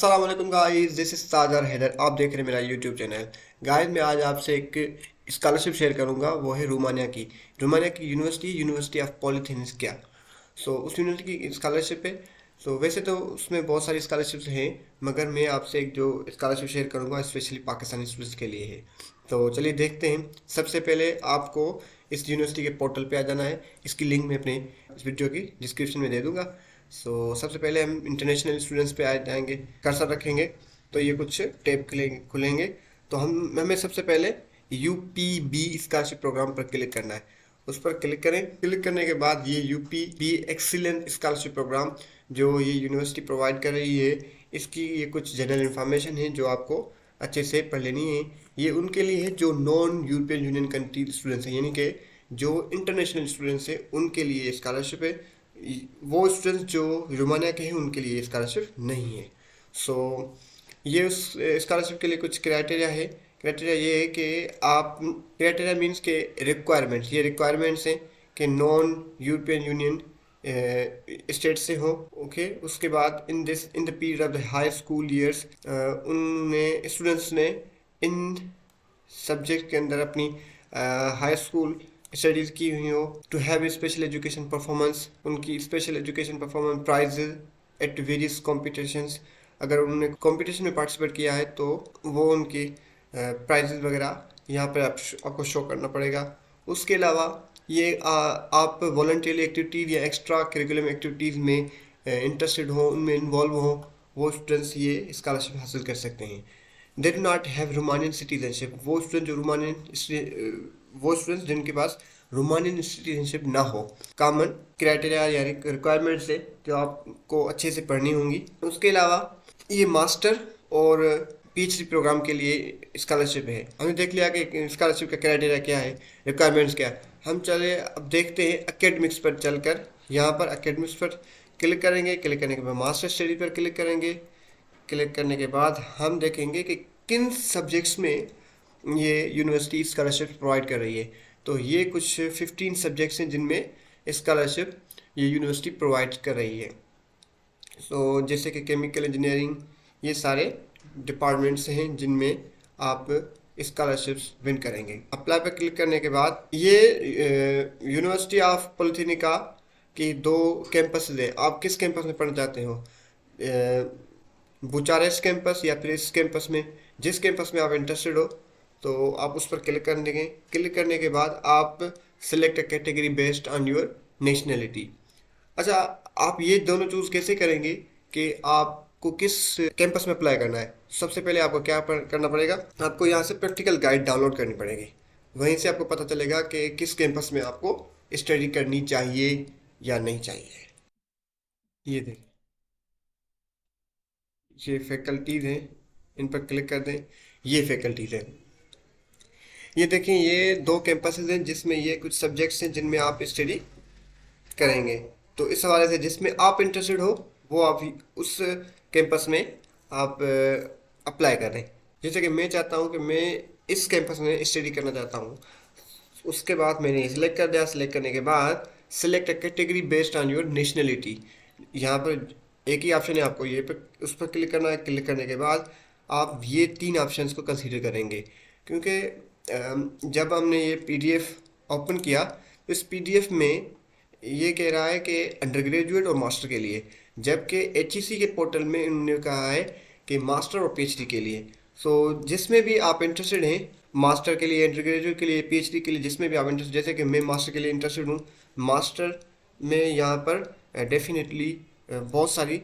अस्सलाम वालेकुम guys, this is ताजर Haider. आप देख रहे हैं मेरा यूट्यूब चैनल। गाइस, मैं आज आपसे एक स्कॉलरशिप शेयर करूंगा। वो है रोमानिया की यूनिवर्सिटी ऑफ पॉलिटेक्निक। सो उस यूनिवर्सिटी की स्कॉलरशिप है। सो वैसे तो उसमें बहुत सारी स्कॉलरशिप्स हैं, मगर मैं आपसे एक जो स्कॉलरशिप शेयर करूंगा स्पेशली पाकिस्तानी स्टूडेंट्स के लिए है। तो चलिए देखते हैं। सबसे पहले आपको इस यूनिवर्सिटी के पोर्टल पे आ जाना है। इसकी लिंक मैं अपने इस वीडियो की डिस्क्रिप्शन में दे दूंगा। सबसे पहले हम इंटरनेशनल स्टूडेंट्स पे आ जाएंगे, कर्सर रखेंगे तो ये कुछ टैब खुलेंगे। तो हमें सबसे पहले UPB स्कॉलरशिप प्रोग्राम पर क्लिक करना है। उस पर क्लिक करें। क्लिक करने के बाद ये UPB एक्सीलेंट स्कॉलरशिप प्रोग्राम जो ये यूनिवर्सिटी प्रोवाइड कर रही है, इसकी ये कुछ जनरल इन्फॉर्मेशन है जो आपको अच्छे से पढ़ लेनी है। ये उनके लिए है जो non European union country students हैं, यानी कि जो इंटरनेशनल स्टूडेंट्स हैं उनके लिए स्कॉलरशिप है। वो स्टूडेंट्स जो रोमानिया के हैं उनके लिए स्कॉलरशिप नहीं है। सो ये उस स्कॉलरशिप के लिए कुछ क्राइटेरिया है। क्राइटेरिया ये है कि आप, क्राइटेरिया मीन्स के रिक्वायरमेंट्स, ये रिक्वायरमेंट्स हैं कि नॉन यूरोपियन यूनियन स्टेट से हो। ओके, उसके बाद in the period of the high school years, उनने स्टूडेंट्स ने इन सब्जेक्ट के अंदर अपनी हाई स्कूल स्टडीज़ की हुई हो। To have special education performance, उनकी special education performance prize at various competitions, अगर उन्होंने कंपटीशन में पार्टिसिपेट किया है तो वो उनकी प्राइजेस वगैरह यहाँ पर आपको शो करना पड़ेगा। उसके अलावा ये आप वॉलंटियरली एक्टिविटीज़ या एक्स्ट्रा करिकुलम एक्टिविटीज़ में इंटरेस्टेड हो, उनमें इन्वॉल्व हो, वो स्टूडेंट्स ये स्कॉलरशिप हासिल कर सकते हैं। They do not have Romanian citizenship, वो स्टूडेंट्स जिनके पास रोमानियन सिटीजनशिप ना हो। कॉमन क्राइटेरिया या रिक्वायरमेंट्स है जो आपको अच्छे से पढ़नी होंगी। उसके अलावा ये मास्टर और PhD प्रोग्राम के लिए स्कॉलरशिप है। हमने देख लिया कि स्कॉलरशिप का क्राइटेरिया क्या है, रिक्वायरमेंट्स क्या है। हम चले अब देखते हैं एकेडमिक्स पर चलकर। यहाँ पर एकेडमिक्स पर क्लिक करेंगे। क्लिक करने के बाद मास्टर स्टडी पर क्लिक करेंगे। क्लिक करने के बाद हम देखेंगे कि किन सब्जेक्ट्स में ये यूनिवर्सिटी स्कॉलरशिप प्रोवाइड कर रही है। तो ये कुछ 15 सब्जेक्ट्स हैं जिनमें स्कॉलरशिप ये यूनिवर्सिटी प्रोवाइड कर रही है। जैसे कि केमिकल इंजीनियरिंग, ये सारे डिपार्टमेंट्स हैं जिनमें आप स्कॉलरशिप्स विन करेंगे। अप्लाई पर क्लिक करने के बाद ये यूनिवर्सिटी ऑफ पॉलिटेक्निका की 2 कैंपस है। आप किस कैंपस में पढ़ना चाहते हो, बुचारेस्ट कैंपस या फिर इस कैंपस में, जिस कैंपस में आप इंटरेस्टेड हो तो आप उस पर क्लिक कर देंगे। क्लिक करने के बाद आप select a category based on your nationality. अच्छा, आप ये दोनों चूज़ कैसे करेंगे कि आपको किस कैंपस में अप्लाई करना है। सबसे पहले आपको क्या करना पड़ेगा, आपको यहाँ से प्रैक्टिकल गाइड डाउनलोड करनी पड़ेगी। वहीं से आपको पता चलेगा कि किस कैंपस में आपको स्टडी करनी चाहिए या नहीं चाहिए। ये देखिए, ये फैकल्टीज़ हैं, इन पर क्लिक कर दें। ये फैकल्टीज़ हैं, ये देखें, ये 2 कैंपसेस हैं जिसमें ये कुछ सब्जेक्ट्स हैं जिनमें आप स्टडी करेंगे। तो इस हवाले से जिसमें आप इंटरेस्टेड हो वो आप उस कैंपस में आप अप्लाई करें। जैसे कि मैं चाहता हूँ कि मैं इस कैंपस में स्टडी करना चाहता हूँ। उसके बाद मैंने सिलेक्ट कर दिया। सिलेक्ट करने के बाद select a category based on your nationality, यहाँ पर एक ही ऑप्शन है, आपको ये पर उस पर क्लिक करना है। क्लिक करने के बाद आप ये 3 ऑप्शंस को कंसीडर करेंगे, क्योंकि जब हमने ये PDF ओपन किया तो इस PDF में ये कह रहा है कि अंडर ग्रेजुएट और मास्टर के लिए, जबकि HEC के पोर्टल में उन्होंने कहा है कि मास्टर और PhD के लिए। जिसमें भी आप इंटरेस्टेड हैं, मास्टर के लिए, अंडर ग्रेजुएट के लिए, PhD के लिए, जिसमें भी आप इंटरेस्ट, जैसे कि मैं मास्टर के लिए इंटरेस्टेड हूँ। मास्टर में यहाँ पर डेफिनेटली बहुत सारी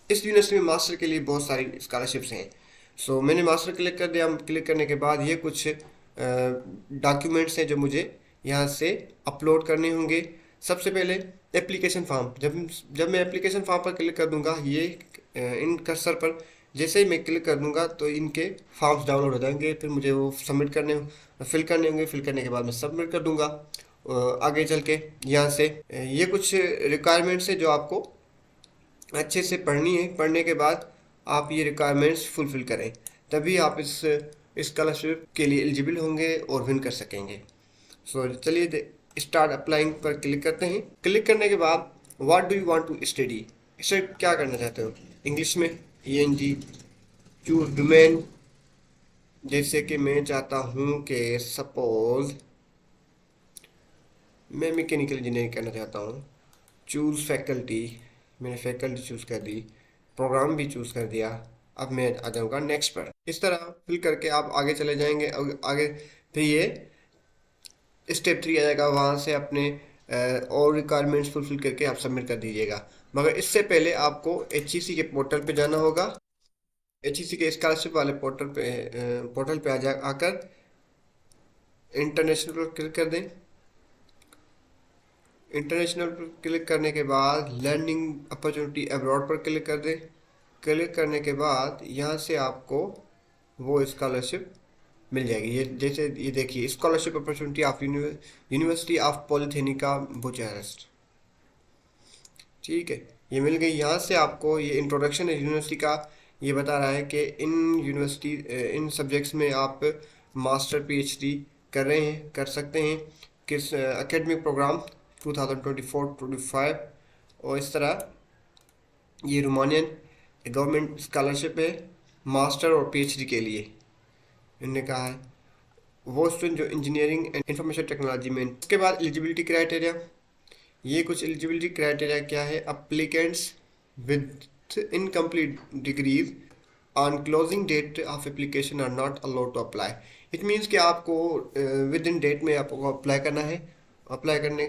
इस यूनिवर्सिटी में मास्टर के लिए बहुत सारी स्कॉलरशिप्स हैं। मैंने मास्टर क्लिक कर दिया। क्लिक करने के बाद ये कुछ डॉक्यूमेंट्स हैं जो मुझे यहाँ से अपलोड करने होंगे। सबसे पहले एप्लीकेशन फॉर्म। जब मैं एप्लीकेशन फॉर्म पर क्लिक कर दूंगा, ये इन कर्सर पर जैसे ही मैं क्लिक कर दूंगा तो इनके फॉर्म्स डाउनलोड हो जाएंगे। फिर मुझे वो सबमिट करने, फिल करने होंगे। फिल करने के बाद मैं सबमिट कर दूंगा। आगे चल के यहाँ से ये कुछ रिक्वायरमेंट्स है जो आपको अच्छे से पढ़नी है। पढ़ने के बाद आप ये रिक्वायरमेंट्स फुलफ़िल करें, तभी आप इस स्कॉलरशिप के लिए एलिजिबल होंगे और विन कर सकेंगे। चलिए स्टार्ट अप्लाइंग पर क्लिक करते हैं। क्लिक करने के बाद what do you want to study, इसे क्या करना चाहते हो इंग्लिश में, ENG, चूज डोमेन। जैसे कि मैं चाहता हूँ कि सपोज मैं मैकेनिकल इंजीनियरिंग करना चाहता हूँ। चूज फैकल्टी, मैंने फैकल्टी चूज कर दी, प्रोग्राम भी चूज कर दिया। अब मैं आ जाऊँगा नेक्स्ट पर। इस तरह फिल करके आप आगे चले जाएंगे। आगे फिर ये स्टेप 3 आ जाएगा, वहाँ से अपने और रिक्वायरमेंट्स फुलफिल करके आप सबमिट कर दीजिएगा। मगर इससे पहले आपको HEC के पोर्टल पे जाना होगा। HEC के स्कॉलरशिप वाले पोर्टल पे आकर इंटरनेशनल पर क्लिक कर दें। इंटरनेशनल पर क्लिक करने के बाद लर्निंग अपॉर्चुनिटी अब्रॉड पर क्लिक कर दें। क्लिक करने के बाद यहाँ से आपको वो स्कॉलरशिप मिल जाएगी। ये जैसे ये देखिए, scholarship opportunity of university of Politehnica Bucharest. ठीक है, ये मिल गई। यहाँ से आपको ये इंट्रोडक्शन है यूनिवर्सिटी का। ये बता रहा है कि इन सब्जेक्ट्स में आप मास्टर PhD कर रहे हैं, कर सकते हैं किस एकेडमिक प्रोग्राम 2024-25। और इस तरह ये रोमानियन गवर्नमेंट स्कॉलरशिप है मास्टर और PhD के लिए। इन्होंने कहा है वो स्टूडेंट जो इंजीनियरिंग एंड इंफॉर्मेशन टेक्नोलॉजी में। उसके बाद एलिजिबिलिटी क्राइटेरिया, ये कुछ एलिजिबिलिटी क्राइटेरिया क्या है। Applicants with incomplete degrees on closing date of application are not allowed to apply. It means कि आपको विद इन डेट में आपको अप्लाई करना है। अप्लाई करने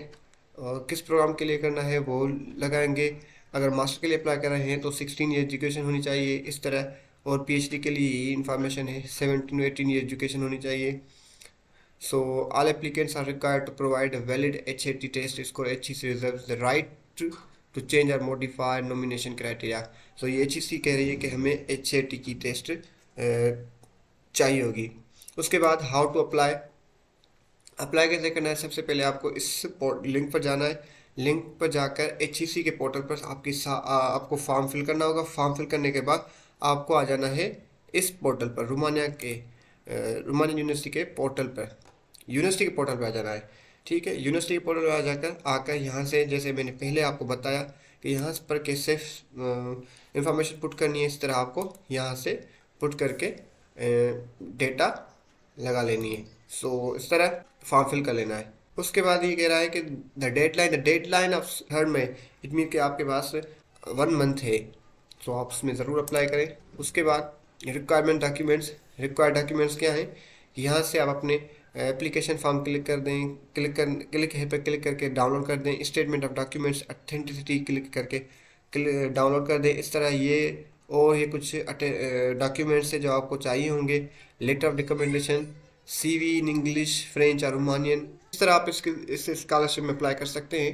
किस प्रोग्राम के लिए करना है वो लगाएंगे। अगर मास्टर के लिए अप्लाई कर रहे हैं तो 16 ईयर एजुकेशन होनी चाहिए इस तरह। और PhD के लिए ये इंफॉर्मेशन है, 17 to 18 ईयर एजुकेशन होनी चाहिए। So all applicants are required to provide a valid HAT test score. HEC reserves the right to change or modify nomination criteria. So ये HEC कह रही है कि हमें HAT की टेस्ट चाहिए होगी। उसके बाद हाउ टू अप्लाई, अप्लाई कैसे करना है। सबसे पहले आपको इस लिंक पर जाना है। लिंक पर जाकर HEC के पोर्टल पर आपको फॉर्म फिल करना होगा। फॉर्म फिल करने के बाद आपको आ जाना है इस पोर्टल पर, रोमानिया यूनिवर्सिटी के पोर्टल पर, यूनिवर्सिटी के पोर्टल पर आ जाना है। ठीक है, यूनिवर्सिटी के पोर्टल पर आ जाकर आकर यहाँ से, जैसे मैंने पहले आपको बताया कि यहाँ पर कैसे इंफॉर्मेशन पुट करनी है, इस तरह आपको यहाँ से पुट करके डेटा लगा लेनी है। सो इस तरह फॉर्म फिल कर लेना है। उसके बाद ये कह रहा है कि द डेडलाइन ऑफ थर्ड में, इट मीन कि आपके पास 1 मंथ है। तो आप उसमें ज़रूर अप्लाई करें। उसके बाद रिक्वायर्ड डॉक्यूमेंट्स क्या हैं। यहाँ से आप अपने एप्लीकेशन फॉर्म क्लिक कर दें, क्लिक है पर क्लिक करके डाउनलोड कर दें। Statement of documents authenticity click करके डाउनलोड कर दें इस तरह ये। और ये कुछ डॉक्यूमेंट्स है जो आपको चाहिए होंगे। Letter of recommendation, CV in English, French और रोमानियन। इस तरह आप इस स्कॉलरशिप में अप्लाई कर सकते हैं।